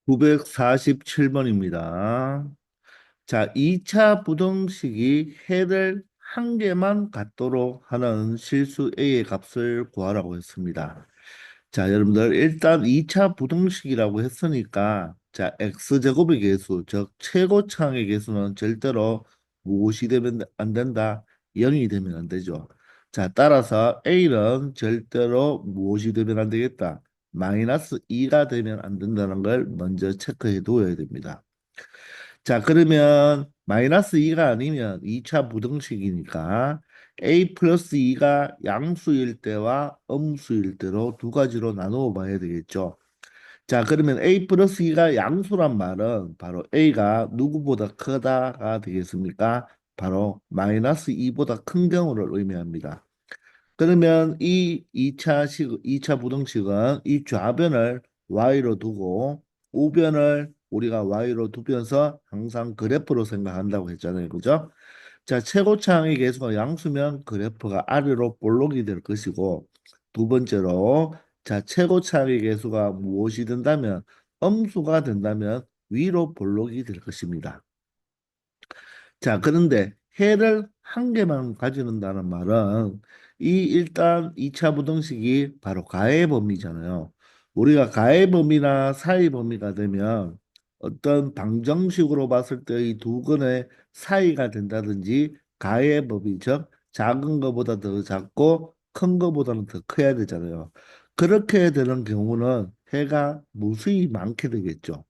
947번입니다. 자, 2차 부등식이 해를 한 개만 갖도록 하는 실수 A의 값을 구하라고 했습니다. 자, 여러분들 일단 2차 부등식이라고 했으니까 자, x제곱의 개수, 즉 최고차항의 개수는 절대로 무엇이 되면 안 된다? 0이 되면 안 되죠. 자, 따라서 A는 절대로 무엇이 되면 안 되겠다? 마이너스 2가 되면 안 된다는 걸 먼저 체크해 두어야 됩니다. 자, 그러면 마이너스 2가 아니면 2차 부등식이니까 a 플러스 2가 양수일 때와 음수일 때로 두 가지로 나누어 봐야 되겠죠. 자, 그러면 a 플러스 2가 양수란 말은 바로 a가 누구보다 크다가 되겠습니까? 바로 마이너스 2보다 큰 경우를 의미합니다. 그러면 이 2차 부등식은 이 좌변을 y로 두고 우변을 우리가 y로 두면서 항상 그래프로 생각한다고 했잖아요. 그죠? 자, 최고차항의 개수가 양수면 그래프가 아래로 볼록이 될 것이고 두 번째로 자, 최고차항의 개수가 무엇이 된다면 음수가 된다면 위로 볼록이 될 것입니다. 자, 그런데 해를 한 개만 가지는다는 말은 이 일단 2차 부등식이 바로 가의 범위잖아요. 우리가 가의 범위나 사이 범위가 되면 어떤 방정식으로 봤을 때 이 두 근의 사이가 된다든지 가의 범위, 즉 작은 것보다 더 작고 큰 것보다는 더 커야 되잖아요. 그렇게 되는 경우는 해가 무수히 많게 되겠죠.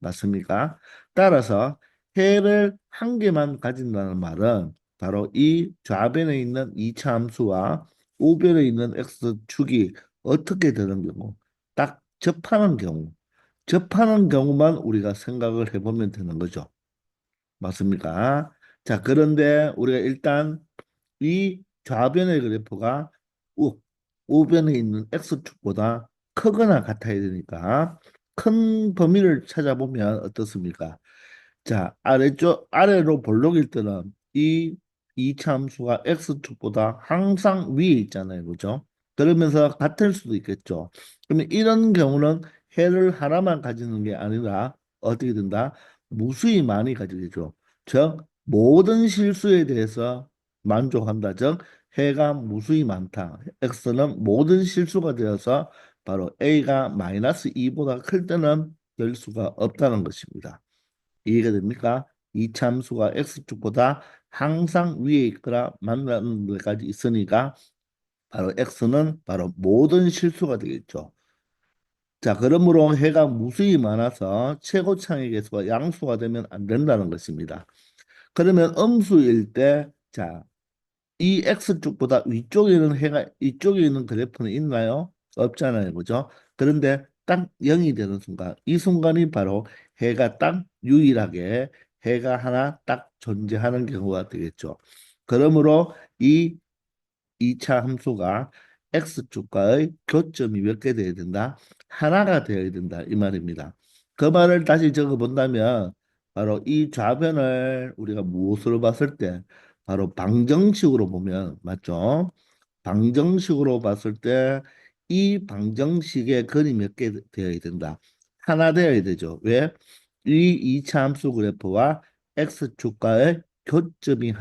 맞습니까? 따라서 해를 한 개만 가진다는 말은 바로 이 좌변에 있는 이차 함수와 우변에 있는 x축이 어떻게 되는 경우, 딱 접하는 경우만 우리가 생각을 해보면 되는 거죠. 맞습니까? 자, 그런데 우리가 일단 이 좌변의 그래프가 우, 우변에 있는 x축보다 크거나 같아야 되니까 큰 범위를 찾아보면 어떻습니까? 자, 아래로 볼록일 때는 이 이차함수가 x축보다 항상 위에 있잖아요. 그죠? 그러면서 같을 수도 있겠죠. 그러면 이런 경우는 해를 하나만 가지는 게 아니라 어떻게 된다? 무수히 많이 가지게 되죠. 즉, 모든 실수에 대해서 만족한다. 즉, 해가 무수히 많다. x는 모든 실수가 되어서 바로 a가 마이너스 2보다 클 때는 될 수가 없다는 것입니다. 이해가 됩니까? 이 참수가 x축보다 항상 위에 있거나 만나는 데까지 있으니까 바로 x는 바로 모든 실수가 되겠죠. 자, 그러므로 해가 무수히 많아서 최고창의 개수가 양수가 되면 안 된다는 것입니다. 그러면 음수일 때, 자, 이 X축보다 위쪽에는 해가 이쪽에 있는 그래프는 있나요? 없잖아요. 그죠? 그런데 딱 0이 되는 순간 이 순간이 바로 해가 딱 유일하게 해가 하나 딱 존재하는 경우가 되겠죠. 그러므로 이 2차 함수가 X축과의 교점이 몇 개 되어야 된다? 하나가 되어야 된다. 이 말입니다. 그 말을 다시 적어 본다면 바로 이 좌변을 우리가 무엇으로 봤을 때 바로 방정식으로 보면 맞죠? 방정식으로 봤을 때 이 방정식의 근이 몇 개 되어야 된다? 하나 되어야 되죠. 왜? 이 2차 함수 그래프와 X축과의 교점이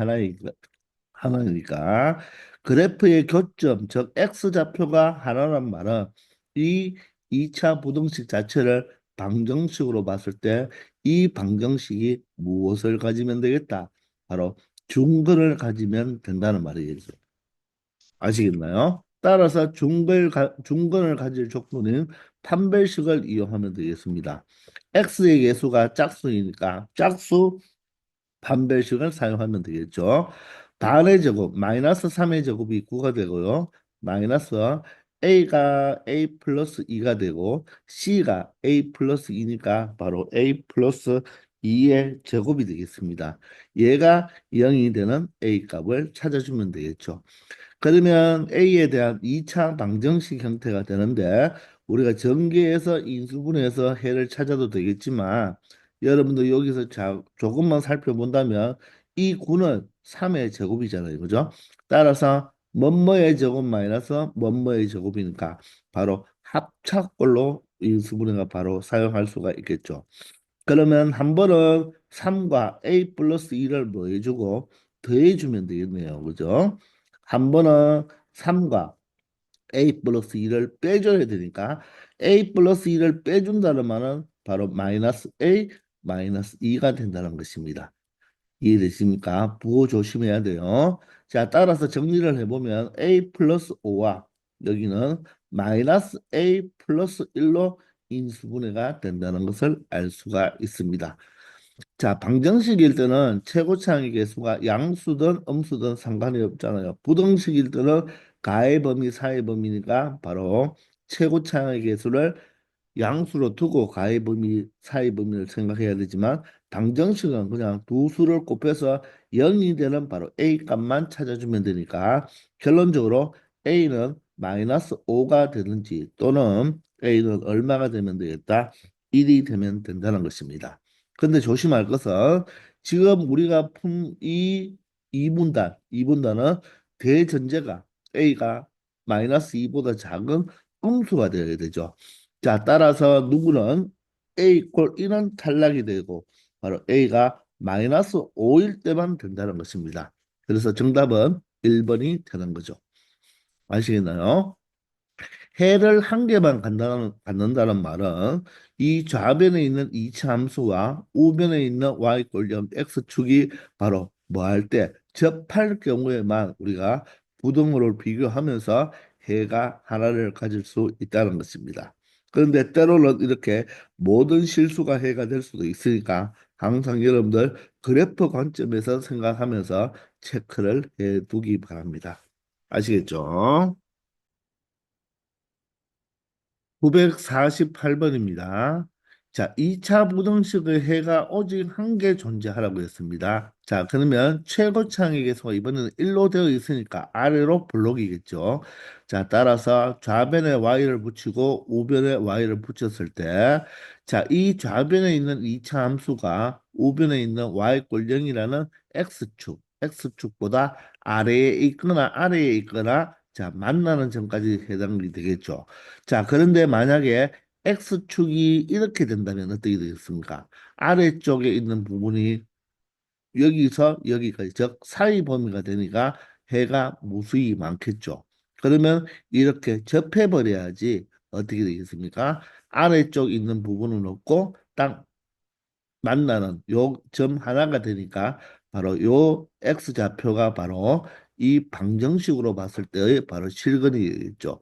하나니까 그래프의 교점, 즉 X좌표가 하나란 말은 이 2차 부등식 자체를 방정식으로 봤을 때 이 방정식이 무엇을 가지면 되겠다? 바로 중근을 가지면 된다는 말이겠죠. 아시겠나요? 따라서 중근을 가질 족보는 판별식을 이용하면 되겠습니다. x의 개수가 짝수이니까 짝수 판별식을 사용하면 되겠죠. 반의 제곱, 마이너스 3의 제곱이 9가 되고요. 마이너스 a가 a 플러스 2가 되고 c가 a 플러스 2니까 바로 a 플러스 2의 제곱이 되겠습니다. 얘가 0이 되는 a 값을 찾아주면 되겠죠. 그러면 A에 대한 2차 방정식 형태가 되는데 우리가 전개해서 인수분해해서 해를 찾아도 되겠지만 여러분들 여기서 조금만 살펴본다면 이 구는 3의 제곱이잖아요. 그죠? 따라서 뭐뭐의 제곱 마이너스 뭐뭐의 제곱이니까 바로 합차꼴로 인수분해가 바로 사용할 수가 있겠죠. 그러면 한 번은 3과 a 플러스 2를 뭐 해주고 더해주면 되겠네요. 그죠? 한 번은 3과 a 플러스 2를 빼줘야 되니까 a 플러스 2를 빼준다는 말은 바로 마이너스 a 마이너스 2가 된다는 것입니다. 이해되십니까? 부호 조심해야 돼요. 자, 따라서 정리를 해보면 a 플러스 5와 여기는 마이너스 a 플러스 1로 인수분해가 된다는 것을 알 수가 있습니다. 자, 방정식일 때는 최고차항의 개수가 양수든 음수든 상관이 없잖아요. 부등식일 때는 가의 범위, 사의 범위니까 바로 최고차항의 개수를 양수로 두고 가의 범위, 사의 범위를 생각해야 되지만 방정식은 그냥 두 수를 곱해서 0이 되는 바로 a 값만 찾아주면 되니까 결론적으로 a는 마이너스 5가 되는지 또는 a는 얼마가 되면 되겠다? 1이 되면 된다는 것입니다. 근데 조심할 것은 지금 우리가 푼 이 이분단은 대전제가 a가 마이너스 2보다 작은 음수가 되어야 되죠. 자, 따라서 누구는 a 이퀄 1은 탈락이 되고 바로 a가 마이너스 5일 때만 된다는 것입니다. 그래서 정답은 1번이 되는 거죠. 아시겠나요? 해를 한 개만 갖는다는 말은 이 좌변에 있는 이차 함수와 우변에 있는 y 꼴0 x축이 바로 뭐 할 때 접할 경우에만 우리가 부등호를 비교하면서 해가 하나를 가질 수 있다는 것입니다. 그런데 때로는 이렇게 모든 실수가 해가 될 수도 있으니까 항상 여러분들 그래프 관점에서 생각하면서 체크를 해 두기 바랍니다. 아시겠죠? 948번입니다. 자, 2차 부등식의 해가 오직 한 개 존재하라고 했습니다. 자, 그러면 최고차항의 개수가 이번에는 1로 되어 있으니까 아래로 블록이겠죠. 자, 따라서 좌변에 y를 붙이고 우변에 y를 붙였을 때, 자, 이 좌변에 있는 2차 함수가 우변에 있는 y꼴 0이라는 x축보다 아래에 있거나, 자, 만나는 점까지 해당이 되겠죠. 자, 그런데 만약에 X축이 이렇게 된다면 어떻게 되겠습니까? 아래쪽에 있는 부분이 여기서 여기까지, 즉 사이 범위가 되니까 해가 무수히 많겠죠. 그러면 이렇게 접해버려야지 어떻게 되겠습니까? 아래쪽 있는 부분은 없고 딱 만나는 요 점 하나가 되니까 바로 요 X좌표가 바로 이 방정식으로 봤을 때의 바로 실근이 있죠.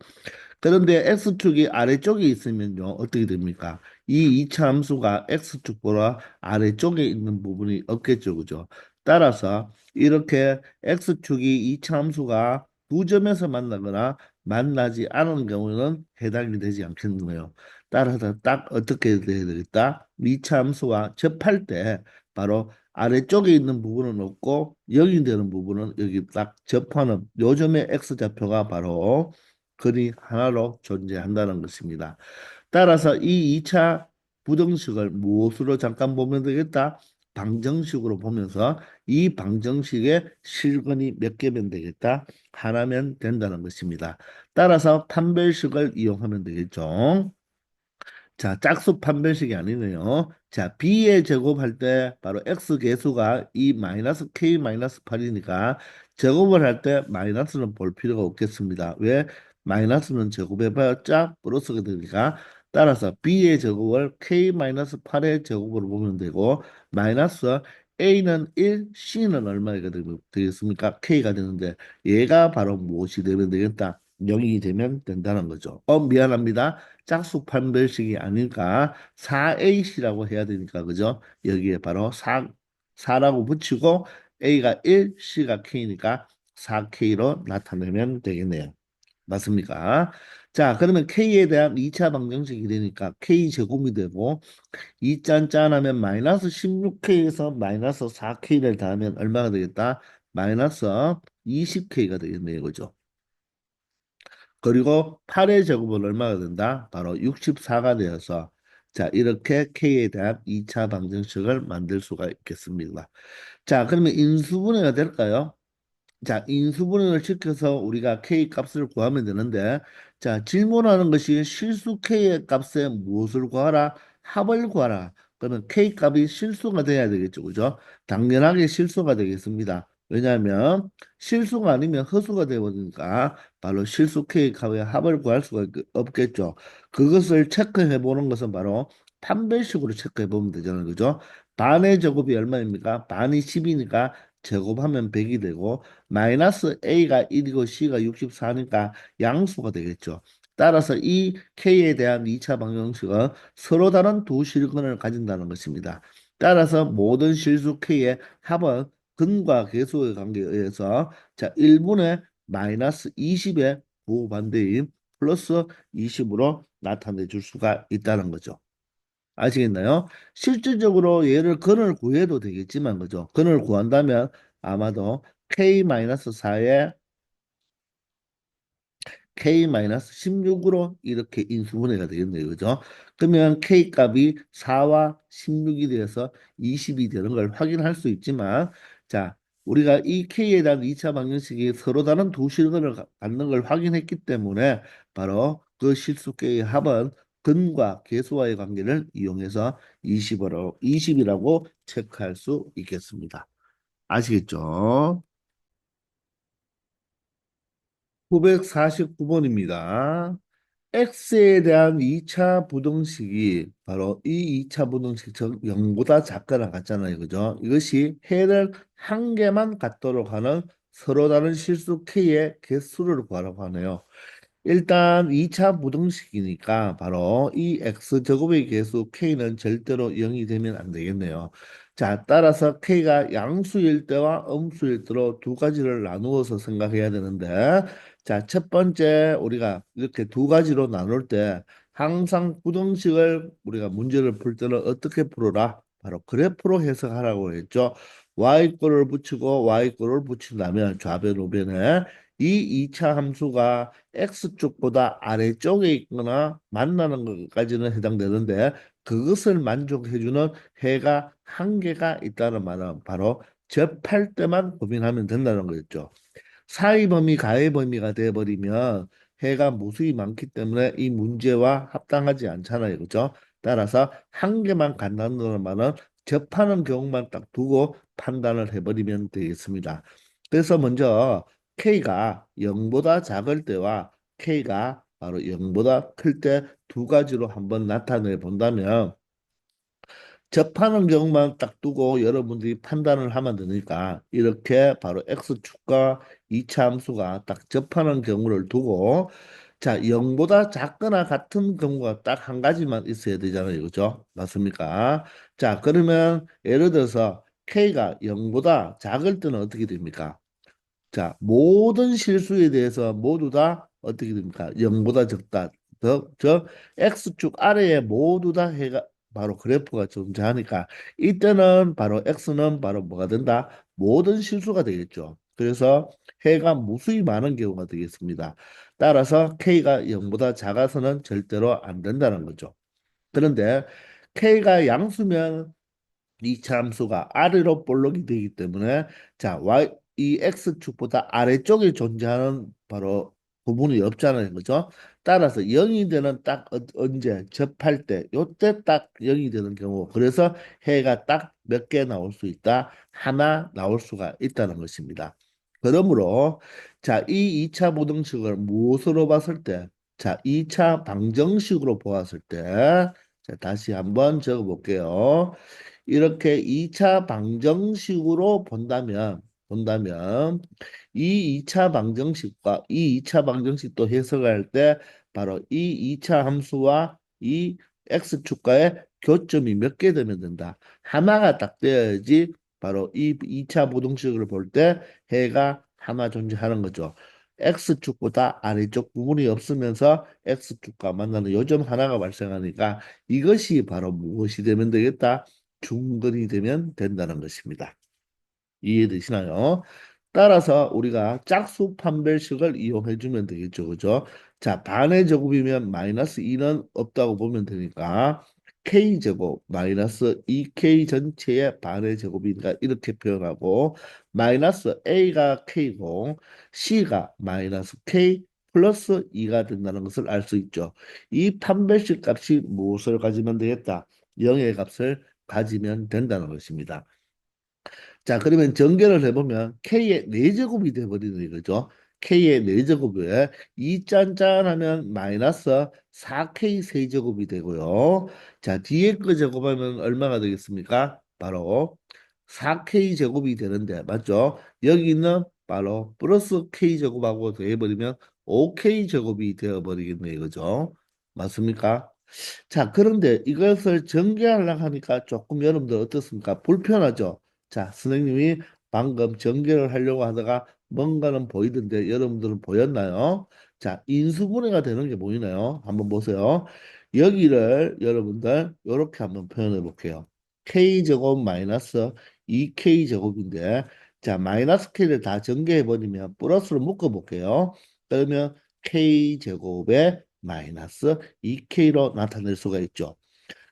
그런데 X축이 아래쪽에 있으면요, 어떻게 됩니까? 이 이차 함수가 X축보다 아래쪽에 있는 부분이 없겠죠, 그죠? 따라서 이렇게 X축이 이차 함수가 두 점에서 만나거나 만나지 않은 경우는 해당이 되지 않겠네요. 따라서 딱 어떻게 해야 되겠다? 이차 함수와 접할 때 바로 아래쪽에 있는 부분은 없고 영이 되는 부분은 여기 딱 접하는 요점의 X좌표가 바로 근이 하나로 존재한다는 것입니다. 따라서 이 2차 부등식을 무엇으로 잠깐 보면 되겠다? 방정식으로 보면서 이 방정식의 실근이 몇 개면 되겠다? 하나면 된다는 것입니다. 따라서 판별식을 이용하면 되겠죠. 자, 짝수 판별식이 아니네요. 자, b의 제곱할 때 바로 x 계수가 이 마이너스 k 마이너스 8이니까 제곱을 할 때 마이너스는 볼 필요가 없겠습니다. 왜? 마이너스는 제곱해봤자 플러스가 되니까 따라서 b의 제곱을 k 마이너스 8의 제곱으로 보면 되고 마이너스 a는 1, c는 얼마가 되겠습니까? k가 되는데 얘가 바로 무엇이 되면 되겠다? 0이 되면 된다는 거죠. 미안합니다. 짝수 판별식이 아닐까 4ac라고 해야 되니까 그죠? 여기에 바로 4라고 붙이고 a가 1, c가 k니까 4k로 나타내면 되겠네요. 맞습니까? 자, 그러면 k에 대한 2차 방정식이 되니까 k 제곱이 되고 2짠짠 하면 마이너스 16k에서 마이너스 4k를 더하면 얼마가 되겠다? 마이너스 20k가 되겠네요. 그죠? 그리고 8의 제곱은 얼마가 된다? 바로 64가 되어서 자 이렇게 K에 대한 2차 방정식을 만들 수가 있겠습니다. 자 그러면 인수분해가 될까요? 자 인수분해를 시켜서 우리가 K 값을 구하면 되는데 자, 질문하는 것이 실수 K의 값에 무엇을 구하라? 합을 구하라. 그러면 K 값이 실수가 돼야 되겠죠. 그죠? 당연하게 실수가 되겠습니다. 왜냐하면 실수가 아니면 허수가 되어버리니까 바로 실수 K 값의 합을 구할 수가 없겠죠. 그것을 체크해 보는 것은 바로 판별식으로 체크해 보면 되잖아요. 그죠? 반의 제곱이 얼마입니까? 반이 10이니까 제곱하면 100이 되고 마이너스 A가 1이고 C가 64니까 양수가 되겠죠. 따라서 이 K에 대한 2차 방정식은 서로 다른 두 실근을 가진다는 것입니다. 따라서 모든 실수 K의 합은 근과 계수의 관계에 의해서 자 1분의 마이너스 20의 부반대인 플러스 20으로 나타내 줄 수가 있다는 거죠. 아시겠나요? 실질적으로 얘를 근을 구해도 되겠지만 그죠? 근을 구한다면 아마도 K-4의 K-16으로 이렇게 인수분해가 되겠네요. 그죠? 그러면 K 값이 4와 16이 되어서 20이 되는 걸 확인할 수 있지만, 자, 우리가 이 K에 대한 2차 방정식이 서로 다른 두 실근을 갖는 걸 확인했기 때문에 바로 그 실수계의 합은 근과 계수와의 관계를 이용해서 20이라고 체크할 수 있겠습니다. 아시겠죠? 949번입니다. X에 대한 2차 부등식이 바로 이 2차 부등식 즉 0보다 작거나 같잖아요. 그죠? 이것이 해를 한 개만 갖도록 하는 서로 다른 실수 K의 개수를 구하라고 하네요. 일단 2차 부등식이니까 바로 이 x제곱의 계수 k는 절대로 0이 되면 안 되겠네요. 자, 따라서 k가 양수일 때와 음수일 때로 두 가지를 나누어서 생각해야 되는데 자, 첫 번째 우리가 이렇게 두 가지로 나눌 때 항상 부등식을 우리가 문제를 풀 때는 어떻게 풀어라? 바로 그래프로 해석하라고 했죠. y꼴을 붙이고 y꼴을 붙인다면 좌변 우변에 이 2차 함수가 X쪽보다 아래쪽에 있거나 만나는 것까지는 해당되는데 그것을 만족해주는 해가 한 개가 있다는 말은 바로 접할 때만 고민하면 된다는 거였죠. 사의 범위, 가의 범위가 돼버리면 해가 무수히 많기 때문에 이 문제와 합당하지 않잖아요. 그죠? 따라서 한 개만 간다는 말은 접하는 경우만 딱 두고 판단을 해버리면 되겠습니다. 그래서 먼저 K가 0보다 작을 때와 K가 바로 0보다 클 때 두 가지로 한번 나타내 본다면 접하는 경우만 딱 두고 여러분들이 판단을 하면 되니까 이렇게 바로 X축과 이차 함수가 딱 접하는 경우를 두고 자 0보다 작거나 같은 경우가 딱 한 가지만 있어야 되잖아요. 그죠? 맞습니까? 자 그러면 예를 들어서 K가 0보다 작을 때는 어떻게 됩니까? 자, 모든 실수에 대해서 모두 다 어떻게 됩니까? 0보다 적다. X축 아래에 모두 다 해가 바로 그래프가 존재하니까 이때는 바로 X는 바로 뭐가 된다? 모든 실수가 되겠죠. 그래서 해가 무수히 많은 경우가 되겠습니다. 따라서 K가 0보다 작아서는 절대로 안 된다는 거죠. 그런데 K가 양수면 이 참수가 아래로 볼록이 되기 때문에 자, 이 x축보다 아래쪽에 존재하는 바로 부분이 없잖아요. 그죠? 따라서 0이 되는 딱 언제 접할 때 요때 딱 0이 되는 경우 그래서 해가 딱 몇 개 나올 수 있다. 하나 나올 수가 있다는 것입니다. 그러므로 자, 이 2차 부등식을 무엇으로 봤을 때 자, 2차 방정식으로 보았을 때 자, 다시 한번 적어 볼게요. 이렇게 2차 방정식으로 본다면 이 2차 방정식과 이 2차 방정식도 해석할 때 바로 이 2차 함수와 이 x축과의 교점이 몇 개 되면 된다. 하나가 딱 돼야지 바로 이 2차 부등식을 볼 때 해가 하나 존재하는 거죠. x축보다 아래쪽 부분이 없으면서 x축과 만나는 요점 하나가 발생하니까 이것이 바로 무엇이 되면 되겠다? 중근이 되면 된다는 것입니다. 이해되시나요? 따라서 우리가 짝수 판별식을 이용해 주면 되겠죠. 그죠? 자, 반의 제곱이면 마이너스 2는 없다고 보면 되니까 K제곱 마이너스 2K 전체의 반의 제곱이니까 이렇게 표현하고 마이너스 A가 K고 C가 마이너스 K 플러스 2가 된다는 것을 알 수 있죠. 이 판별식 값이 무엇을 가지면 되겠다? 0의 값을 가지면 된다는 것입니다. 자, 그러면 전개를 해보면 K의 4제곱이 돼버리는 이거죠. K의 4제곱에 2 짠짠하면 마이너스 4K 세제곱이 되고요. 자, 뒤에 거 제곱하면 얼마가 되겠습니까? 바로 4K 제곱이 되는데, 맞죠? 여기는 바로 플러스 K 제곱하고 더해버리면 5K 제곱이 되어버리겠네, 이거죠. 맞습니까? 자, 그런데 이것을 전개하려고 하니까 조금 여러분들 어떻습니까? 불편하죠? 자, 선생님이 방금 전개를 하려고 하다가 뭔가는 보이던데 여러분들은 보였나요? 자, 인수분해가 되는 게 보이나요? 한번 보세요. 여기를 여러분들 이렇게 한번 표현해 볼게요. K제곱 마이너스 2K제곱인데 자, 마이너스 K를 다 전개해 버리면 플러스로 묶어 볼게요. 그러면 K제곱에 마이너스 2K로 나타낼 수가 있죠.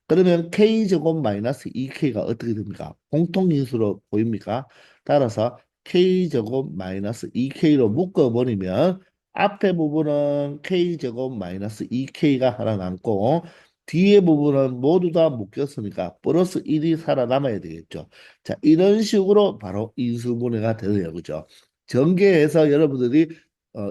그러면 K제곱 마이너스 2K가 어떻게 됩니까? 공통인수로 보입니까? 따라서 K제곱 마이너스 2K로 묶어버리면 앞에 부분은 K제곱 마이너스 2K가 하나 남고 뒤에 부분은 모두 다 묶였으니까 플러스 1이 살아남아야 되겠죠. 자, 이런 식으로 바로 인수분해가 되네요. 그죠? 전개해서 여러분들이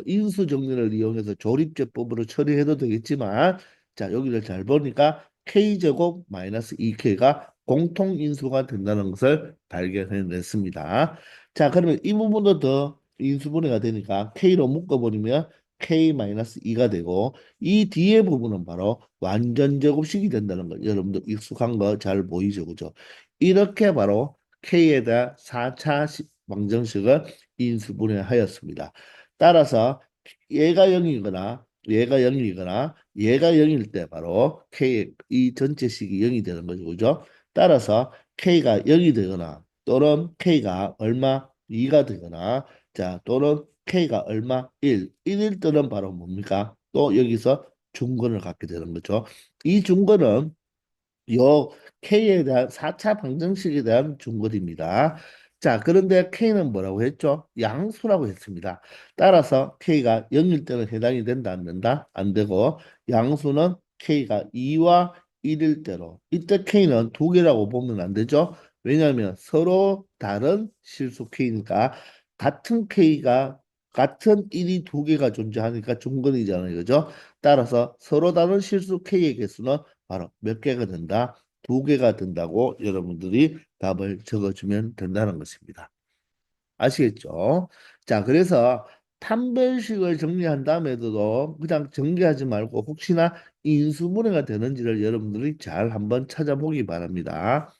인수 정리를 이용해서 조립제법으로 처리해도 되겠지만 자, 여기를 잘 보니까 K제곱 마이너스 2K가 공통인수가 된다는 것을 발견해냈습니다. 자, 그러면 이 부분도 더 인수분해가 되니까 K로 묶어버리면 K 마이너스 2가 되고 이 뒤에 부분은 바로 완전 제곱식이 된다는 거 여러분들 익숙한 거 잘 보이죠, 그죠? 이렇게 바로 K에 대한 4차 방정식을 인수분해하였습니다. 따라서 얘가 0이거나 얘가 0이거나 얘가 0일 때 바로 K 이 전체식이 0이 되는 거죠. 그죠? 따라서 K가 0이 되거나 또는 K가 얼마 2가 되거나 자 또는 K가 얼마 1일 때는 바로 뭡니까? 또 여기서 중건을 갖게 되는 거죠. 이 중건은 요 K에 대한 4차 방정식에 대한 중거리입니다. 자, 그런데 K는 뭐라고 했죠? 양수라고 했습니다. 따라서 K가 0일 때는 해당이 된다, 안 된다? 안 되고, 양수는 K가 2와 1일 때로. 이때 K는 두 개라고 보면 안 되죠? 왜냐하면 서로 다른 실수 K니까 같은 K가 같은 1이 두 개가 존재하니까 중건이잖아요. 그죠? 따라서 서로 다른 실수 K의 개수는 바로 몇 개가 된다? 두 개가 된다고 여러분들이 답을 적어주면 된다는 것입니다. 아시겠죠? 자, 그래서 판별식을 정리한 다음에도 그냥 정리하지 말고 혹시나 인수분해가 되는지를 여러분들이 잘 한번 찾아보기 바랍니다.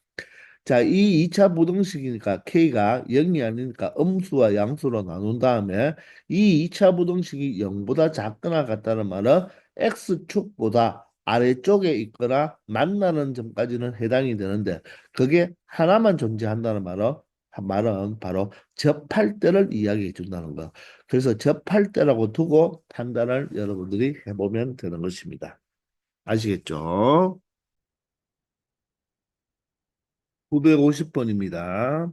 자, 이 2차 부등식이니까 K가 0이 아니니까 음수와 양수로 나눈 다음에 이 2차 부등식이 0보다 작거나 같다는 말은 X축보다 아래쪽에 있거나 만나는 점까지는 해당이 되는데 그게 하나만 존재한다는 말은 바로 접할 때를 이야기해 준다는 거. 그래서 접할 때라고 두고 판단을 여러분들이 해보면 되는 것입니다. 아시겠죠? 950번입니다.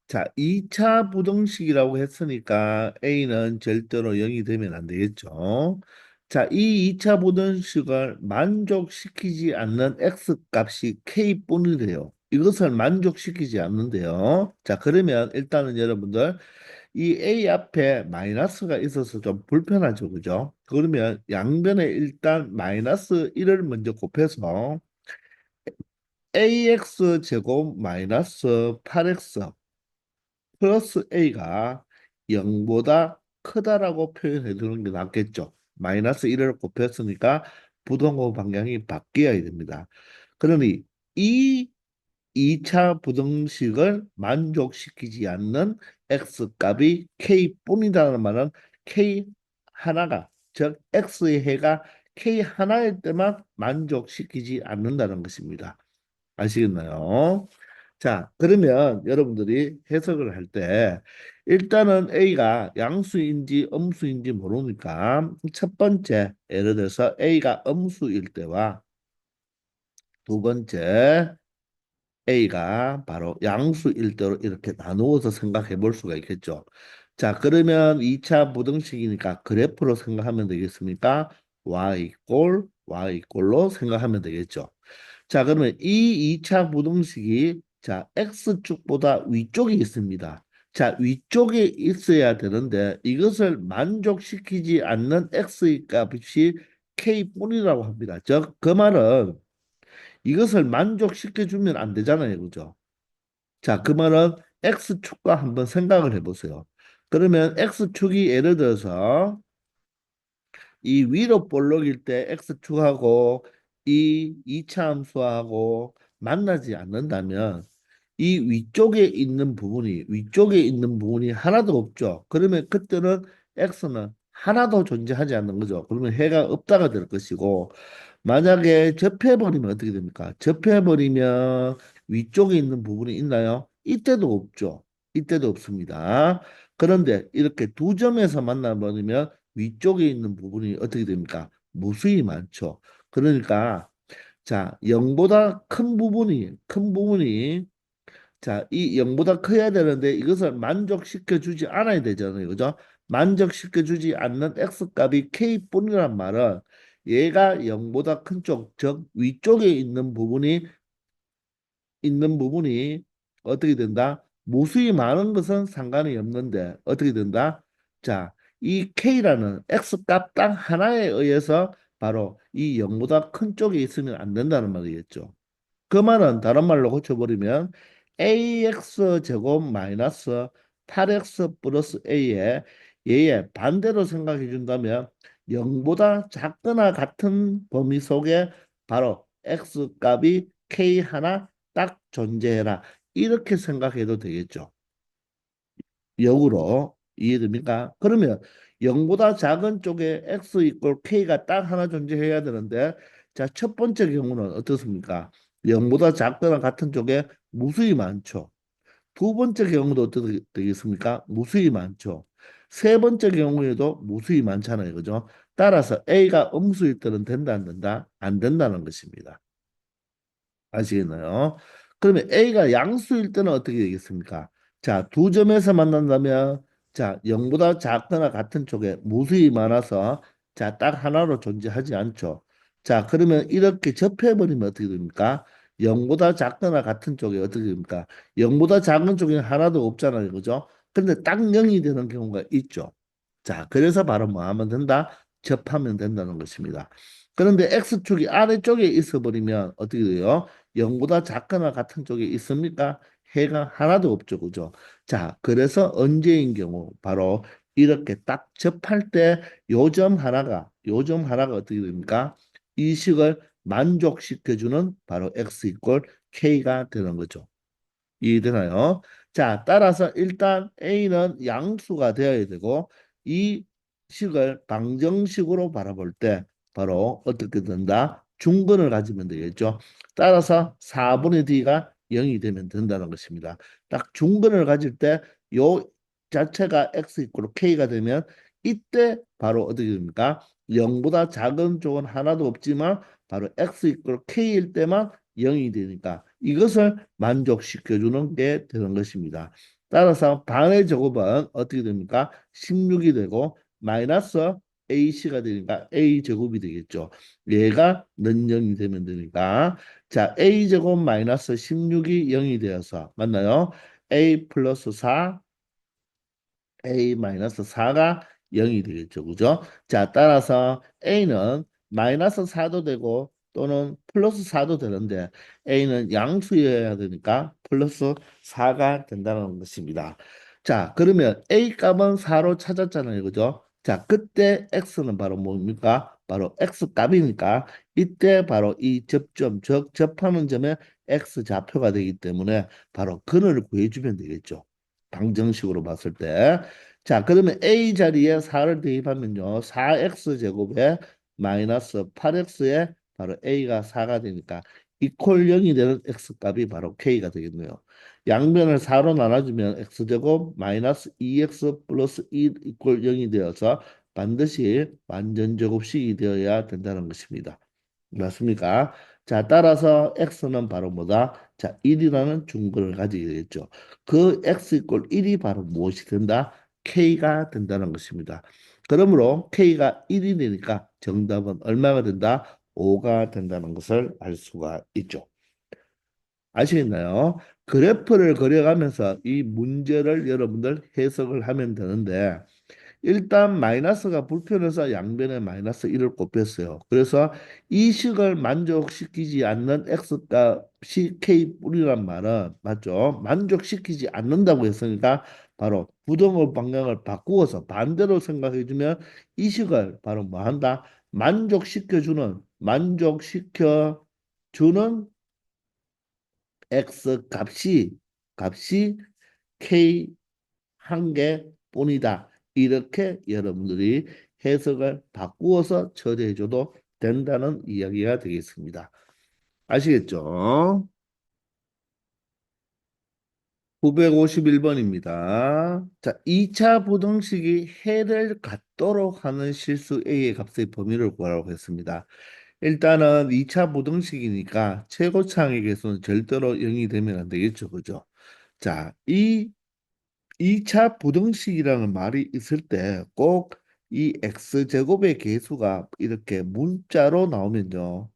자, 2차 부등식이라고 했으니까 A는 절대로 0이 되면 안 되겠죠. 자, 이 2차 부등식을 만족시키지 않는 X 값이 K뿐이래요. 이것을 만족시키지 않는데요. 자, 그러면 일단은 여러분들 이 A 앞에 마이너스가 있어서 좀 불편하죠. 그죠? 그러면 양변에 일단 마이너스 1을 먼저 곱해서 AX 제곱 마이너스 8X 플러스 A가 0보다 크다라고 표현해 두는 게 낫겠죠. 마이너스 1을 곱했으니까 부등호 방향이 바뀌어야 됩니다. 그러니 이 2차 부등식을 만족시키지 않는 X값이 K뿐이라는 말은 K 하나가 즉 X의 해가 K 하나일 때만 만족시키지 않는다는 것입니다. 아시겠나요? 자, 그러면 여러분들이 해석을 할 때 일단은 A가 양수인지 음수인지 모르니까 첫 번째 예를 들어서 A가 음수일 때와 두 번째 A가 바로 양수일 때로 이렇게 나누어서 생각해 볼 수가 있겠죠. 자, 그러면 2차 부등식이니까 그래프로 생각하면 되겠습니까? y 이꼴로 생각하면 되겠죠. 자, 그러면 이 2차 부등식이 자, x축보다 위쪽에 있습니다. 자, 위쪽에 있어야 되는데 이것을 만족시키지 않는 x의 값이 k뿐이라고 합니다. 즉, 그 말은 이것을 만족시켜 주면 안 되잖아요. 그죠? 자, 그 말은 x축과 한번 생각을 해보세요. 그러면 x축이 예를 들어서 이 위로 볼록일 때 x축하고 이 이차 함수하고 만나지 않는다면 이 위쪽에 있는 부분이 하나도 없죠. 그러면 그때는 x는 하나도 존재하지 않는 거죠. 그러면 해가 없다가 될 것이고 만약에 접해버리면 어떻게 됩니까? 접해버리면 위쪽에 있는 부분이 있나요? 이때도 없죠. 이때도 없습니다. 그런데 이렇게 두 점에서 만나버리면 위쪽에 있는 부분이 어떻게 됩니까? 무수히 많죠. 그러니까 자, 0보다 큰 부분이 자, 이 0보다 커야 되는데 이것을 만족시켜 주지 않아야 되잖아요. 그죠? 만족시켜 주지 않는 x 값이 k뿐이란 말은 얘가 0보다 큰 쪽, 즉 위쪽에 있는 부분이 어떻게 된다? 무수히 많은 것은 상관이 없는데 어떻게 된다? 자, 이 K라는 X 값 딱 하나에 의해서 바로 이 0보다 큰 쪽에 있으면 안 된다는 말이겠죠. 그 말은 다른 말로 고쳐버리면 ax 제곱 마이너스 8x 플러스 a에 얘의 반대로 생각해 준다면 0보다 작거나 같은 범위 속에 바로 x 값이 k 하나 딱 존재해라. 이렇게 생각해도 되겠죠. 역으로 이해됩니까? 그러면 0보다 작은 쪽에 x 이꼴 k가 딱 하나 존재해야 되는데 자, 첫 번째 경우는 어떻습니까? 0보다 작거나 같은 쪽에 무수히 많죠. 두 번째 경우도 어떻게 되겠습니까? 무수히 많죠. 세 번째 경우에도 무수히 많잖아요. 그죠? 따라서 a가 음수일 때는 된다, 안 된다? 안 된다는 것입니다. 아시겠나요? 그러면 A가 양수일 때는 어떻게 되겠습니까? 자, 두 점에서 만난다면 자, 0보다 작거나 같은 쪽에 무수히 많아서 자, 딱 하나로 존재하지 않죠. 자, 그러면 이렇게 접해버리면 어떻게 됩니까? 0보다 작거나 같은 쪽에 어떻게 됩니까? 0보다 작은 쪽에는 하나도 없잖아요. 그죠? 근데 딱 0이 되는 경우가 있죠. 자, 그래서 바로 뭐 하면 된다? 접하면 된다는 것입니다. 그런데 X축이 아래쪽에 있어 버리면 어떻게 돼요? 0보다 작거나 같은 쪽에 있습니까? 해가 하나도 없죠. 그죠? 자, 그래서 언제인 경우 바로 이렇게 딱 접할 때 요 점 하나가 어떻게 됩니까? 이 식을 만족시켜주는 바로 X 이꼴 K가 되는 거죠. 이해되나요? 자, 따라서 일단 A는 양수가 되어야 되고 이 식을 방정식으로 바라볼 때 바로 어떻게 된다? 중근을 가지면 되겠죠. 따라서 4분의 D가 0이 되면 된다는 것입니다. 딱 중근을 가질 때 요 자체가 X 이꼴 K가 되면 이때 바로 어떻게 됩니까? 0보다 작은 쪽은 하나도 없지만 바로 X 이꼴 K일 때만 0이 되니까 이것을 만족시켜주는 게 되는 것입니다. 따라서 반의 제곱은 어떻게 됩니까? 16이 되고 마이너스 AC가 되니까 A 제곱이 되겠죠. 얘가 는 0이 되면 되니까 자 A 제곱 마이너스 16이 0이 되어서 맞나요? A 플러스 4 A-4가 0이 되겠죠. 그죠? 자, 따라서 A는 마이너스 4도 되고 또는 플러스 4도 되는데 A는 양수여야 되니까 플러스 4가 된다는 것입니다. 자, 그러면 A 값은 4로 찾았잖아요. 그죠? 자, 그때 X는 바로 뭡니까? 바로 X 값이니까 이때 바로 이 접점, 즉 접하는 점에 X 좌표가 되기 때문에 바로 근을 구해주면 되겠죠. 방정식으로 봤을 때. 자, 그러면 A 자리에 4를 대입하면요. 4x 제곱에 마이너스 8x에 바로 A가 4가 되니까 이퀄 0이 되는 x 값이 바로 K가 되겠네요. 양변을 4로 나눠주면 x제곱 마이너스 2x 플러스 1 이퀄 0이 되어서 반드시 완전제곱식이 되어야 된다는 것입니다. 맞습니까? 자, 따라서 x는 바로 뭐다? 자, 1이라는 중근을 가지게 되겠죠. 그 x 이퀄 1이 바로 무엇이 된다? K가 된다는 것입니다. 그러므로 K가 1이 되니까 정답은 얼마가 된다? 5가 된다는 것을 알 수가 있죠. 아시겠나요? 그래프를 그려가면서 이 문제를 여러분들 해석을 하면 되는데 일단 마이너스가 불편해서 양변에 마이너스 1을 곱했어요. 그래서 이 식을 만족시키지 않는 x값이 k뿔이란 말은 맞죠? 만족시키지 않는다고 했으니까 바로 부등호 방향을 바꾸어서 반대로 생각해주면 이 식을 바로 뭐 한다? 만족시켜주는 x 값이 k 한 개뿐이다. 이렇게 여러분들이 해석을 바꾸어서 처리해줘도 된다는 이야기가 되겠습니다. 아시겠죠? 951번입니다. 자, 2차 부등식이 해를 갖도록 하는 실수 A의 값의 범위를 구하라고 했습니다. 일단은 2차 부등식이니까 최고차항의 개수는 절대로 0이 되면 안 되겠죠. 그죠? 자, 이 2차 부등식이라는 말이 있을 때 꼭 이 x제곱의 계수가 이렇게 문자로 나오면요.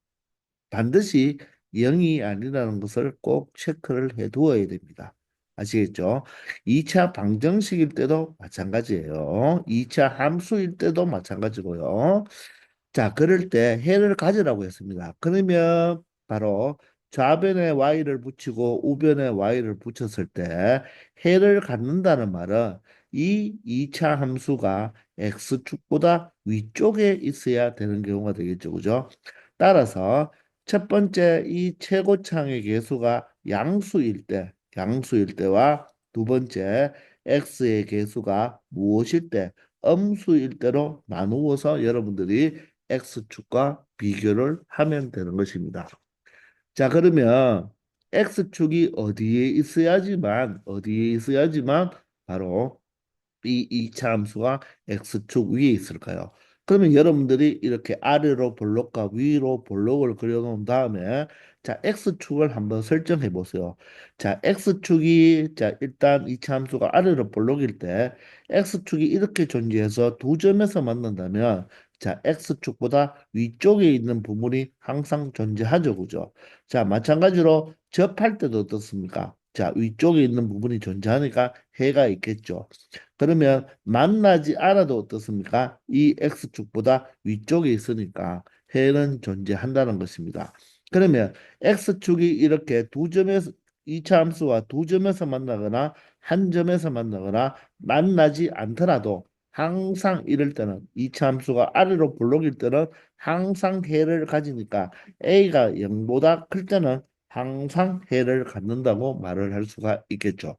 반드시 0이 아니라는 것을 꼭 체크를 해 두어야 됩니다. 아시겠죠? 2차 방정식일 때도 마찬가지예요. 2차 함수일 때도 마찬가지고요. 자, 그럴 때 해를 가지라고 했습니다. 그러면 바로 좌변에 y를 붙이고 우변에 y를 붙였을 때 해를 갖는다는 말은 이 2차 함수가 x축보다 위쪽에 있어야 되는 경우가 되겠죠. 그죠? 따라서 첫 번째 이 최고창의 개수가 양수일 때와 두 번째 x의 개수가 무엇일 때, 음수일 때로 나누어서 여러분들이 X축과 비교를 하면 되는 것입니다. 자, 그러면 X축이 어디에 있어야지만 바로 이 이차 함수가 x축 위에 있을까요? 그러면 여러분들이 이렇게 아래로 볼록과 위로 볼록을 그려놓은 다음에 자 x축을 한번 설정해 보세요. 자 x축이 자 일단 이차 함수가 아래로 볼록일 때 x축이 이렇게 존재해서 두 점에서 만난다면 자 x축보다 위쪽에 있는 부분이 항상 존재하죠, 그죠? 자 마찬가지로 접할 때도 어떻습니까? 자 위쪽에 있는 부분이 존재하니까 해가 있겠죠. 그러면 만나지 않아도 어떻습니까? 이 X축보다 위쪽에 있으니까 해는 존재한다는 것입니다. 그러면 X축이 이렇게 두 점에서 이차 함수와 두 점에서 만나거나 한 점에서 만나거나 만나지 않더라도 항상 이럴 때는 이차 함수가 아래로 볼록일 때는 항상 해를 가지니까 A가 0보다 클 때는 항상 해를 갖는다고 말을 할 수가 있겠죠.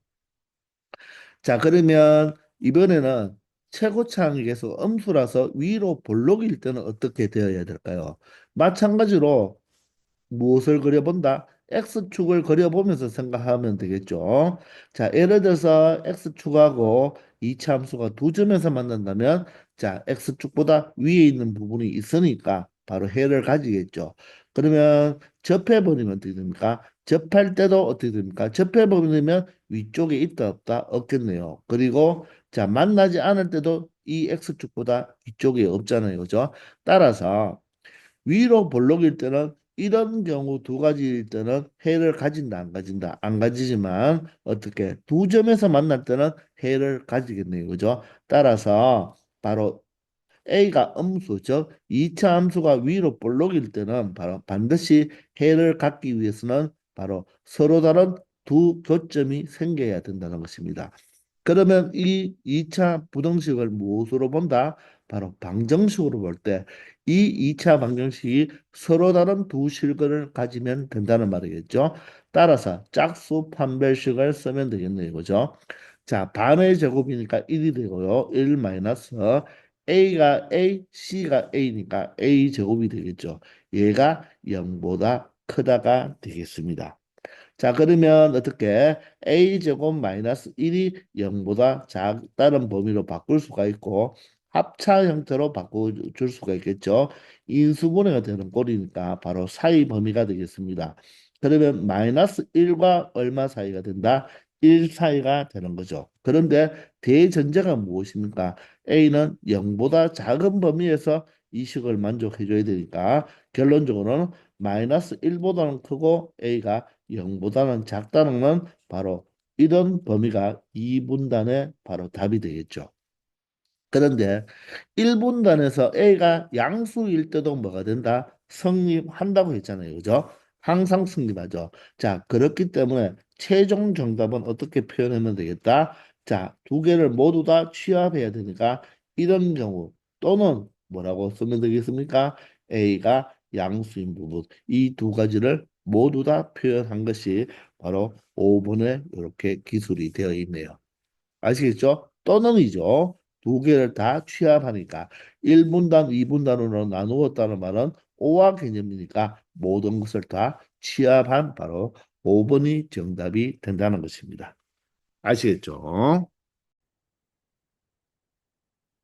자, 그러면 이번에는 최고차항이 계속 음수라서 위로 볼록일 때는 어떻게 되어야 될까요? 마찬가지로 무엇을 그려본다? X축을 그려보면서 생각하면 되겠죠. 자, 예를 들어서 X축하고 이차 함수가 두 점에서 만난다면, 자, X축보다 위에 있는 부분이 있으니까 바로 해를 가지겠죠. 그러면 접해버리면 어떻게 됩니까? 접할 때도 어떻게 됩니까? 접해버리면 위쪽에 있다 없다 없겠네요. 그리고 자, 만나지 않을 때도 이 X축보다 위쪽에 없잖아요. 그죠? 따라서 위로 볼록일 때는 이런 경우 두 가지일 때는 해를 가진다 안 가진다 안 가지지만 어떻게 두 점에서 만날 때는 해를 가지겠네요. 그죠? 따라서 바로 A가 음수 즉 2차 함수가 위로 볼록일 때는 바로 반드시 해를 갖기 위해서는 바로 서로 다른 두 교점이 생겨야 된다는 것입니다. 그러면 이 2차 부등식을 무엇으로 본다? 바로 방정식으로 볼 때 이 2차 방정식이 서로 다른 두 실근을 가지면 된다는 말이겠죠. 따라서 짝수 판별식을 쓰면 되겠네요. 그죠? 자, 반의 제곱이니까 1이 되고요. 1 마이너스 A가 A, C가 A니까 A 제곱이 되겠죠. 얘가 0보다 크다가 되겠습니다. 자, 그러면 어떻게 a제곱 마이너스 1이 0보다 작다는 범위로 바꿀 수가 있고 합차 형태로 바꿔줄 수가 있겠죠. 인수분해가 되는 꼴이니까 바로 사이 범위가 되겠습니다. 그러면 마이너스 1과 얼마 사이가 된다? 1 사이가 되는 거죠. 그런데 대전제가 무엇입니까? A는 0보다 작은 범위에서 이 식을 만족해 줘야 되니까 결론적으로는 마이너스 1보다는 크고 A가 0보다는 작다는 건 바로 이런 범위가 2분단의 바로 답이 되겠죠. 그런데 1분단에서 A가 양수일 때도 뭐가 된다? 성립한다고 했잖아요. 그죠? 항상 성립하죠. 자, 그렇기 때문에 최종 정답은 어떻게 표현하면 되겠다? 자, 두 개를 모두 다 취합해야 되니까 이런 경우 또는 뭐라고 쓰면 되겠습니까? A가 양수인 부분. 이 두 가지를 모두 다 표현한 것이 바로 5번에 이렇게 기술이 되어 있네요. 아시겠죠? 떠넘이죠. 두 개를 다 취합하니까 1분단, 2분단으로 나누었다는 말은 오화 개념이니까 모든 것을 다 취합한 바로 5번이 정답이 된다는 것입니다. 아시겠죠?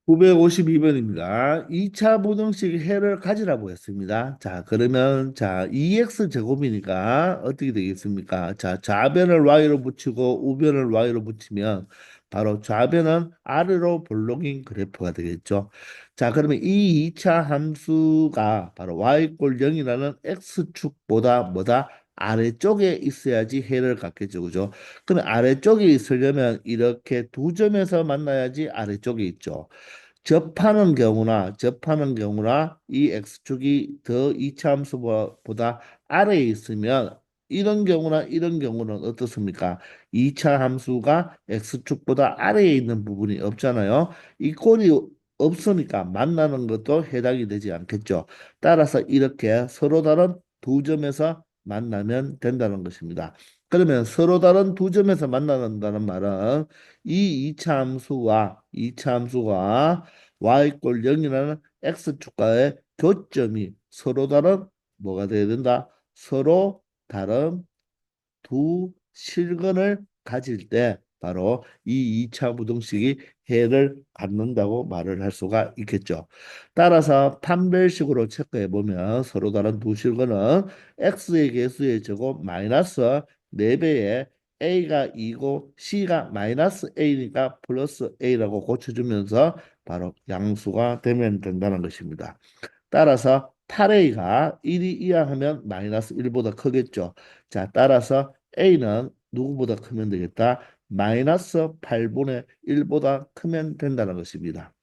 952번입니다. 2차 부등식 해를 가지라고 했습니다. 자, 그러면 자, 2x 제곱이니까 어떻게 되겠습니까? 자, 좌변을 y로 붙이고 우변을 y로 붙이면 바로 좌변은 아래로 볼록인 그래프가 되겠죠. 자, 그러면 이 2차 함수가 바로 y 꼴 0이라는 x축보다 뭐다? 아래쪽에 있어야지 해를 갖겠죠. 그죠? 그럼 아래쪽에 있으려면 이렇게 두 점에서 만나야지 아래쪽에 있죠. 접하는 경우나 이 x축이 더 이차 함수보다 아래에 있으면 이런 경우는 어떻습니까? 이차 함수가 x축보다 아래에 있는 부분이 없잖아요. 이 꼴이 없으니까 만나는 것도 해당이 되지 않겠죠. 따라서 이렇게 서로 다른 두 점에서 만나면 된다는 것입니다. 그러면 서로 다른 두 점에서 만난다는 말은 이 이차 함수와 y꼴 0이라는 x축과의 교점이 서로 다른 뭐가 돼야 된다? 서로 다른 두 실근을 가질 때 바로 이 2차 부등식이 해를 갖는다고 말을 할 수가 있겠죠. 따라서 판별식으로 체크해 보면 서로 다른 두 실근은 x의 개수의 제곱 마이너스 4배에 a가 2고 c가 마이너스 a니까 플러스 a라고 고쳐주면서 바로 양수가 되면 된다는 것입니다. 따라서 8a가 1이 이하하면 마이너스 1보다 크겠죠. 자, 따라서 a는 누구보다 크면 되겠다? 마이너스 8분의 1보다 크면 된다는 것입니다.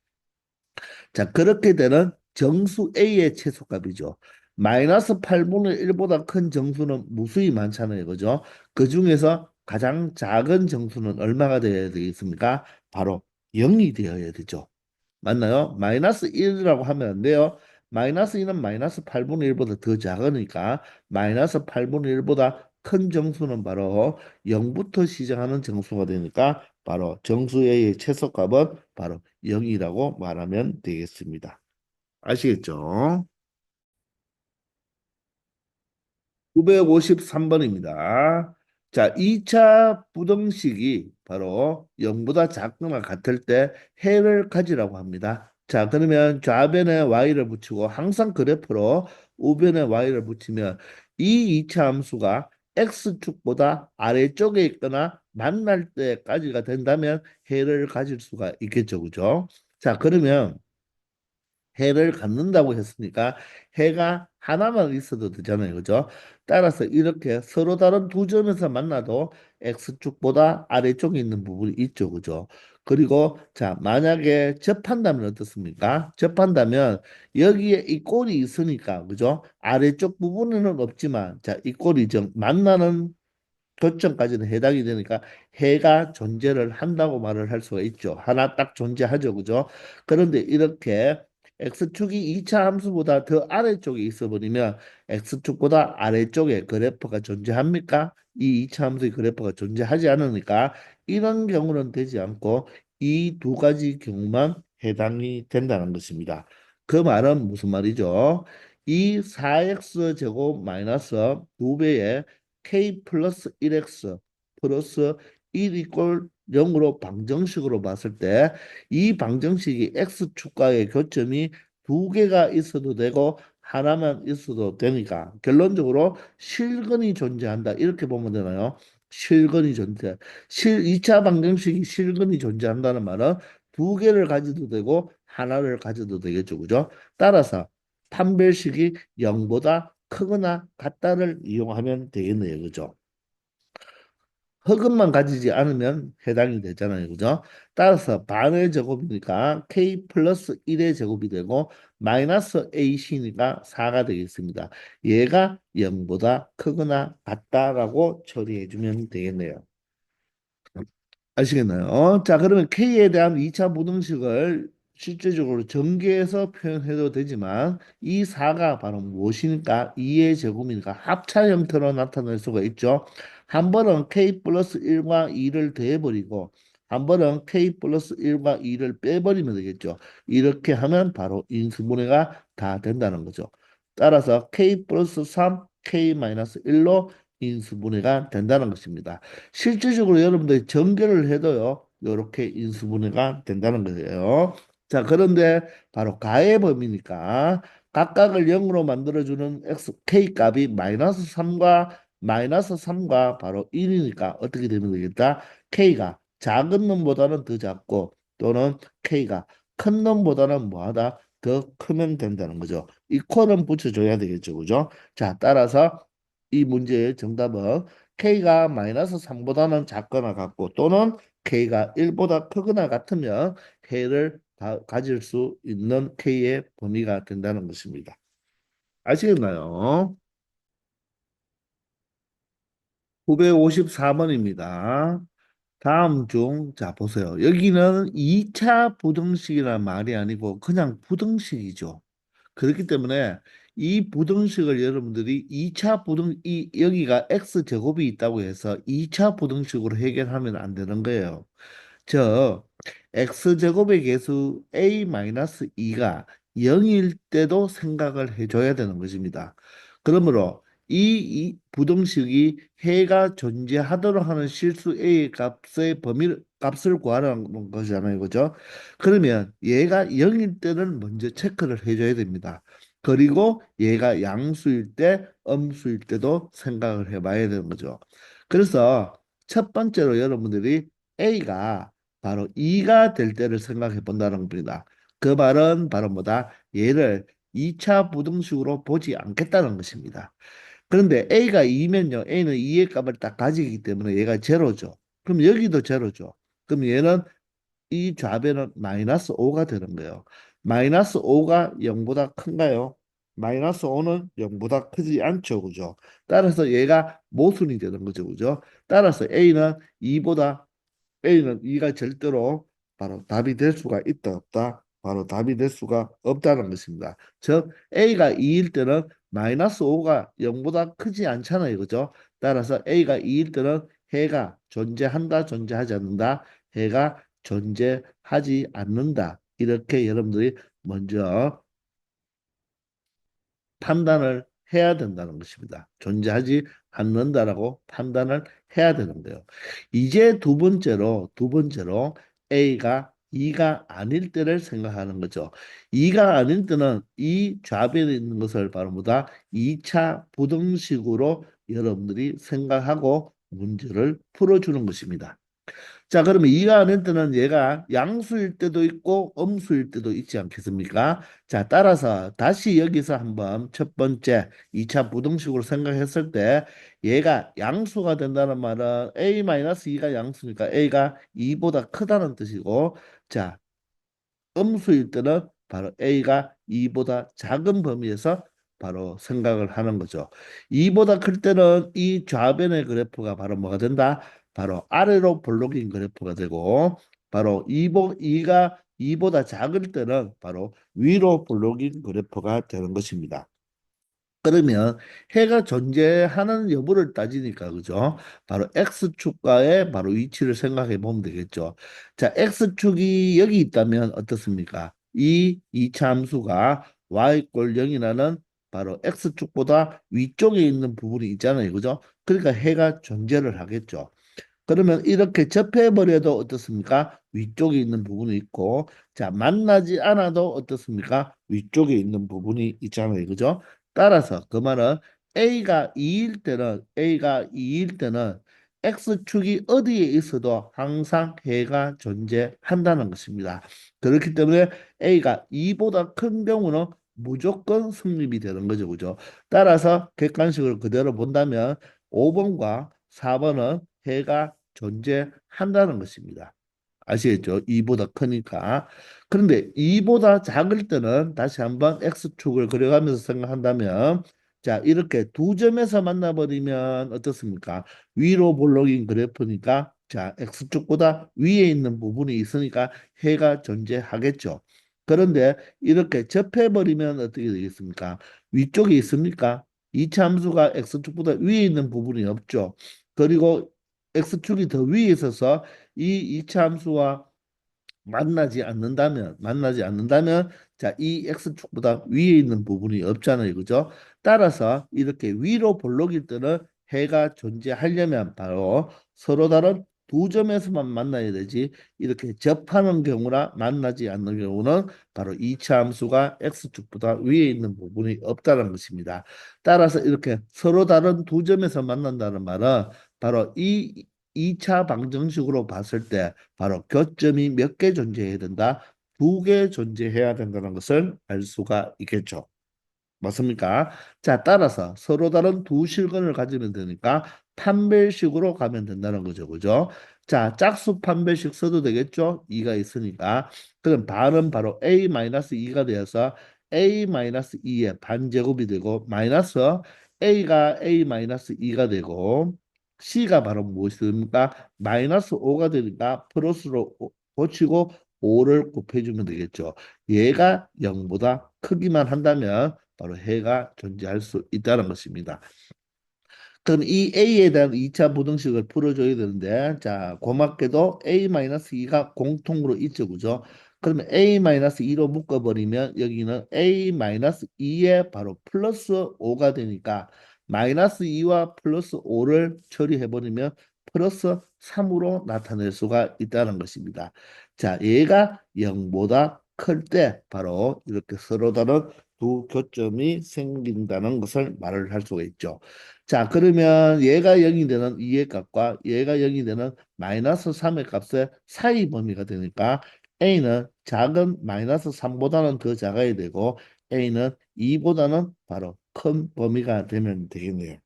자, 그렇게 되는 정수 A의 최소값이죠. 마이너스 8분의 1보다 큰 정수는 무수히 많잖아요. 그죠? 그 중에서 가장 작은 정수는 얼마가 되어야 되겠습니까? 바로 0이 되어야 되죠. 맞나요? 마이너스 1이라고 하면 안 돼요. 마이너스 2는 마이너스 8분의 1보다 더 작으니까 마이너스 8분의 1보다 큰 정수는 바로 0부터 시작하는 정수가 되니까 바로 정수 A의 최소값은 바로 0이라고 말하면 되겠습니다. 아시겠죠? 953번입니다. 자, 2차 부등식이 바로 0보다 작거나 같을 때 해를 가지라고 합니다. 자, 그러면 좌변에 y를 붙이고 항상 그래프로 우변에 y를 붙이면 이 2차 함수가 x축보다 아래쪽에 있거나 만날 때까지가 된다면 해를 가질 수가 있겠죠. 그죠? 자, 그러면 해를 갖는다고 했으니까 해가 하나만 있어도 되잖아요. 그죠? 따라서 이렇게 서로 다른 두 점에서 만나도 X축보다 아래쪽에 있는 부분이 있죠. 그죠? 그리고 자, 만약에 접한다면 어떻습니까? 접한다면 여기에 이 꼴이 있으니까 그죠? 아래쪽 부분에는 없지만 자, 이 꼴이 좀 만나는 교점까지는 해당이 되니까 해가 존재를 한다고 말을 할 수가 있죠. 하나 딱 존재하죠. 그죠? 그런데 이렇게 X축이 2차 함수보다 더 아래쪽에 있어 버리면 X축보다 아래쪽에 그래프가 존재합니까? 이 2차 함수의 그래프가 존재하지 않으니까 이런 경우는 되지 않고 이 두 가지 경우만 해당이 된다는 것입니다. 그 말은 무슨 말이죠? 이 4x 제곱 마이너스 2배의 k 플러스 1x 플러스 1 이꼴 0으로 방정식으로 봤을 때 이 방정식이 x축과의 교점이 두 개가 있어도 되고 하나만 있어도 되니까 결론적으로 실근이 존재한다 이렇게 보면 되나요? 실근이 존재. 2차 방정식이 실근이 존재한다는 말은 두 개를 가져도 되고 하나를 가져도 되겠죠. 그죠? 따라서 판별식이 0보다 크거나 같다를 이용하면 되겠네요. 그죠? 흑음만 가지지 않으면 해당이 되잖아요. 그죠? 따라서 반의 제곱이니까 k 플러스 1의 제곱이 되고 마이너스 ac니까 4가 되겠습니다. 얘가 0보다 크거나 같다라고 처리해 주면 되겠네요. 아시겠나요? 자, 그러면 K에 대한 2차 부등식을 실제적으로 전개해서 표현해도 되지만 이 4가 바로 무엇이니까 2의 제곱이니까 합차 형태로 나타낼 수가 있죠. 한 번은 K 플러스 1과 2를 더해버리고 한 번은 K 플러스 1과 2를 빼버리면 되겠죠. 이렇게 하면 바로 인수분해가 다 된다는 거죠. 따라서 K 플러스 3, K 마이너스 1로 인수분해가 된다는 것입니다. 실질적으로 여러분들이 전개를 해도요, 이렇게 인수분해가 된다는 거예요. 자, 그런데 바로 가의 범위니까 각각을 0으로 만들어주는 k 값이 마이너스 3과 바로 1이니까 어떻게 되면 되겠다? k가 작은 놈보다는 더 작고 또는 k가 큰 놈보다는 뭐하다? 더 크면 된다는 거죠. 이퀄은 붙여줘야 되겠죠. 그죠? 자, 따라서 이 문제의 정답은 k가 마이너스 3보다는 작거나 같고 또는 k가 1보다 크거나 같으면 k를 가질 수 있는 k의 범위가 된다는 것입니다. 아시겠나요? 954번입니다. 다음 중, 자, 보세요. 여기는 2차 부등식이란 말이 아니고 그냥 부등식이죠. 그렇기 때문에 이 부등식을 여러분들이 2차 부등 이 여기가 x 제곱이 있다고 해서 2차 부등식으로 해결하면 안 되는 거예요. 저 x제곱의 계수 a-2가 0일 때도 생각을 해줘야 되는 것입니다. 그러므로 이 부등식이 해가 존재하도록 하는 실수 a의 값의 값을 구하라는 것이잖아요. 그죠? 그러면 얘가 0일 때는 먼저 체크를 해줘야 됩니다. 그리고 얘가 양수일 때, 음수일 때도 생각을 해봐야 되는 거죠. 그래서 첫 번째로 여러분들이 a가 바로 2가 될 때를 생각해 본다는 겁니다. 그 말은 바로 뭐다? 얘를 2차 부등식으로 보지 않겠다는 것입니다. 그런데 A가 2면요. A는 2의 값을 딱 가지기 때문에 얘가 제로죠. 그럼 여기도 제로죠. 그럼 얘는 이 좌변은 마이너스 5가 되는 거예요. 마이너스 5가 0보다 큰가요? 마이너스 5는 0보다 크지 않죠. 그죠? 따라서 얘가 모순이 되는 거죠. 그죠? 따라서 A는 2보다 A는 2가 절대로 바로 답이 될 수가 있다 없다. 바로 답이 될 수가 없다는 것입니다. 즉 A가 2일 때는 마이너스 5가 0보다 크지 않잖아요. 그죠? 따라서 A가 2일 때는 해가 존재한다, 존재하지 않는다. 해가 존재하지 않는다. 이렇게 여러분들이 먼저 판단을 해야 된다는 것입니다. 존재하지 않는다라고 판단을 해야 되는 거예요. 이제 두 번째로 A가 2가 아닐 때를 생각하는 거죠. 2가 아닐 때는 이 좌변에 있는 것을 바로 뭐다? 2차 부등식으로 여러분들이 생각하고 문제를 풀어주는 것입니다. 자, 그러면 이가 아닐 때는 얘가 양수일 때도 있고 음수일 때도 있지 않겠습니까? 자, 따라서 다시 여기서 한번 첫 번째 2차 부등식으로 생각했을 때 얘가 양수가 된다는 말은 a-2가 양수니까 a가 2보다 크다는 뜻이고 자, 음수일 때는 바로 A가 2보다 작은 범위에서 바로 생각을 하는 거죠. 2보다 클 때는 이 좌변의 그래프가 바로 뭐가 된다? 바로 아래로 볼록인 그래프가 되고 바로 2가 2보다 작을 때는 바로 위로 볼록인 그래프가 되는 것입니다. 그러면 해가 존재하는 여부를 따지니까 그죠? 바로 X축과의 바로 위치를 생각해 보면 되겠죠. 자, X축이 여기 있다면 어떻습니까? 이 이차 함수가 y = 0이라는 바로 X축보다 위쪽에 있는 부분이 있잖아요. 그죠? 그러니까 해가 존재를 하겠죠. 그러면 이렇게 접해버려도 어떻습니까? 위쪽에 있는 부분이 있고, 자, 만나지 않아도 어떻습니까? 위쪽에 있는 부분이 있잖아요. 그죠? 따라서 그 말은 A가 2일 때는 X축이 어디에 있어도 항상 해가 존재한다는 것입니다. 그렇기 때문에 A가 2보다 큰 경우는 무조건 성립이 되는 거죠. 그죠? 따라서 객관식을 그대로 본다면 5번과 4번은 해가 존재한다는 것입니다. 아시겠죠? 2보다 크니까. 그런데 2보다 작을 때는 다시 한번 X축을 그려가면서 생각한다면 자, 이렇게 두 점에서 만나버리면 어떻습니까? 위로 볼록인 그래프니까 자, X축보다 위에 있는 부분이 있으니까 해가 존재하겠죠. 그런데 이렇게 접해버리면 어떻게 되겠습니까? 위쪽에 있습니까? 이차 함수가 X축보다 위에 있는 부분이 없죠. 그리고 X축이 더 위에 있어서 이 이차 함수와 만나지 않는다면 자, 이 x축보다 위에 있는 부분이 없잖아요. 그죠? 따라서 이렇게 위로 볼록일 때는 해가 존재하려면 바로 서로 다른 두 점에서만 만나야 되지 이렇게 접하는 경우나 만나지 않는 경우는 바로 이차 함수가 x축보다 위에 있는 부분이 없다는 것입니다. 따라서 이렇게 서로 다른 두 점에서 만난다는 말은 바로 이 2차 방정식으로 봤을 때 바로 교점이 몇 개 존재해야 된다? 두 개 존재해야 된다는 것을 알 수가 있겠죠. 맞습니까? 자, 따라서 서로 다른 두 실근을 가지면 되니까 판별식으로 가면 된다는 거죠. 그죠? 자, 짝수 판별식 써도 되겠죠? 2가 있으니까. 그럼 반은 바로 A-2가 되어서 A-2의 반제곱이 되고 마이너스 A가 A-2가 되고 C가 바로 무엇입니까? 마이너스 5가 되니까 플러스로 고치고 5를 곱해주면 되겠죠. 얘가 0보다 크기만 한다면 바로 해가 존재할 수 있다는 것입니다. 그럼 이 A에 대한 2차 부등식을 풀어줘야 되는데, 자, 고맙게도 A-2가 공통으로 있죠, 그죠? 그러면 A-2로 묶어버리면 여기는 A-2에 바로 플러스 5가 되니까 마이너스 2와 플러스 5를 처리해버리면 플러스 3으로 나타낼 수가 있다는 것입니다. 자, 얘가 0보다 클 때 바로 이렇게 서로 다른 두 교점이 생긴다는 것을 말을 할 수가 있죠. 자, 그러면 얘가 0이 되는 2의 값과 얘가 0이 되는 마이너스 3의 값의 사이 범위가 되니까 A는 작은 마이너스 3보다는 더 작아야 되고 A는 2보다는 바로 큰 범위가 되면 되겠네요.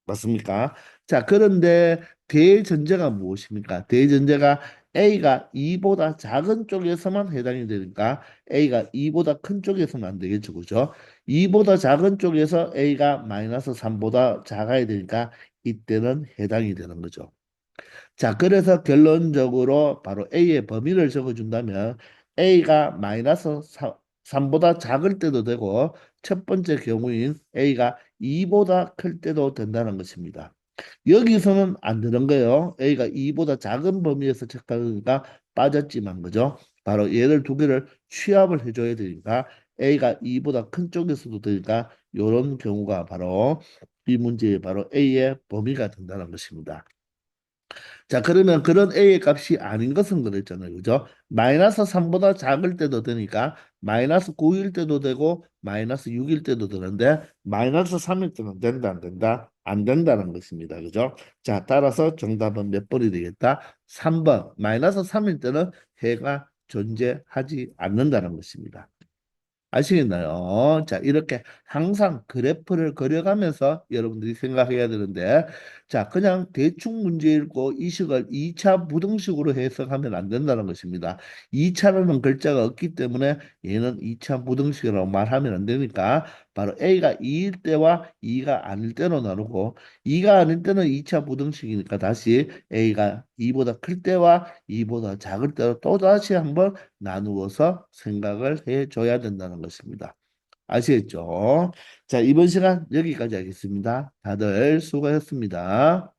맞습니까? 자, 그런데 대전제가 무엇입니까? 대전제가 A가 2보다 작은 쪽에서만 해당이 되니까 A가 2보다 큰 쪽에서는 안 되겠죠. 그죠? 2보다 작은 쪽에서 A가 마이너스 3보다 작아야 되니까 이때는 해당이 되는 거죠. 자, 그래서 결론적으로 바로 A의 범위를 적어준다면 A가 마이너스 3보다 작을 때도 되고 첫 번째 경우인 A가 2보다 클 때도 된다는 것입니다. 여기서는 안 되는 거예요. A가 2보다 작은 범위에서 체크하니까 빠졌지만 그죠? 바로 얘를 두 개를 취합을 해줘야 되니까 A가 2보다 큰 쪽에서도 되니까 이런 경우가 바로 이 문제의 바로 A의 범위가 된다는 것입니다. 자, 그러면 그런 A의 값이 아닌 것은 그랬잖아요. 그죠? 마이너스 3보다 작을 때도 되니까 마이너스 9일 때도 되고 마이너스 6일 때도 되는데 마이너스 3일 때는 된다, 안 된다? 안 된다는 것입니다. 그죠? 자, 따라서 정답은 몇 번이 되겠다? 3번. 마이너스 3일 때는 해가 존재하지 않는다는 것입니다. 아시겠나요? 자, 이렇게 항상 그래프를 그려가면서 여러분들이 생각해야 되는데, 자, 그냥 대충 문제 읽고 이 식을 2차 부등식으로 해석하면 안 된다는 것입니다. 2차라는 글자가 없기 때문에 얘는 2차 부등식이라고 말하면 안 되니까, 바로 A가 2일 때와 2가 아닐 때로 나누고, 2가 아닐 때는 2차 부등식이니까 다시 A가 2보다 클 때와 2보다 작을 때로 또다시 한번 나누어서 생각을 해줘야 된다는 것입니다. 아시겠죠? 자, 이번 시간 여기까지 하겠습니다. 다들 수고하셨습니다.